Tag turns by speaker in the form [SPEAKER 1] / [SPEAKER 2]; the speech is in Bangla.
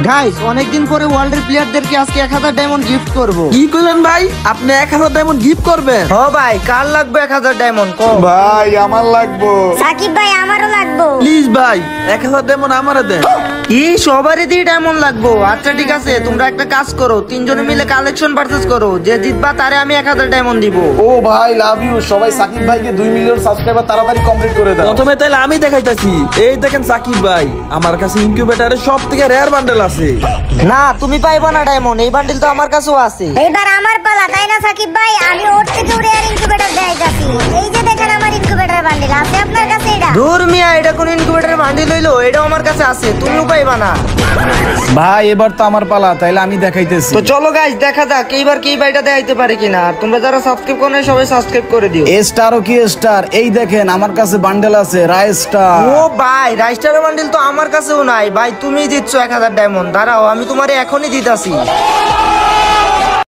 [SPEAKER 1] গাইস অনেকদিন পরে ওয়ার্ল্ডের প্লেয়ারদেরকে আজকে 1000 ডায়মন্ড গিফট করব।
[SPEAKER 2] কি কইলেন ভাই? আপনি 1000 ডায়মন্ড গিফট করবেন?
[SPEAKER 1] হ ভাই, কার লাগবে 1000 ডায়মন্ড কম?
[SPEAKER 3] ভাই আমার লাগবো।
[SPEAKER 4] সাকিব ভাই আমারও লাগবো।
[SPEAKER 2] প্লিজ ভাই 1000 ডায়মন্ড আমারে দেন।
[SPEAKER 1] কি সবারই দিয়ে ডায়মন্ড লাগবো? আচ্ছা ঠিক আছে, তোমরা একটা কাজ করো, তিনজনে মিলে কালেকশন পারচেজ করো, যে জিতবা তারে আমি 1000 ডায়মন্ড দিব।
[SPEAKER 3] ও ভাই লাভ ইউ। সবাই সাকিব ভাইকে 2 মিলিয়ন সাবস্ক্রাইবার তাড়াতাড়ি কমপ্লিট করে দাও।
[SPEAKER 2] প্রথমে তাইলে আমি দেখাইতাছি। এই দেখেন সাকিব ভাই, আমার কাছে ইনকিউবেটরের সবথেকে রেয়ার বান্ডেল আছে।
[SPEAKER 1] না তুমি পাইবা না ডায়মন্ড, এই বান্ডিল তো আমার কাছেও আছে।
[SPEAKER 4] এবার আমার পালা, তাই না সাকিব ভাই? আমি ওর থেকে রেয়ার ইনকিউবেটর দেখাইতাছি। এই যে দেখেন আমার ইনকিউবেটর বান্ডিল আছে আপনার কাছে। এটা
[SPEAKER 1] দূর মিয়া, এটা কোন ইনকিউবেটর বান্ডিল হইলো? এটাও আমার কাছে আছে, তুমিও পাইবা না।
[SPEAKER 3] ভাই এবার তো আমার পালা, তাইলে আমি দেখাইতেছি।
[SPEAKER 1] তো চলো গাইস দেখা যাক এইবার কি বাইটা দেখাইতে পারে কিনা। আর তোমরা যারা সাবস্ক্রাইব করো নাই সবাই সাবস্ক্রাইব করে দিও।
[SPEAKER 3] এ স্টার ও কি স্টার, এই দেখেন আমার কাছে বান্ডেল আছে রাই স্টার।
[SPEAKER 1] ও ভাই, রাইস্টারের বান্ডিল তো আমার কাছেও নাই ভাই। তুমি দিচ্ছ 1000 ডায়মন্ড, দাঁড়াও আমি তোমারে এখনই দিতাছি।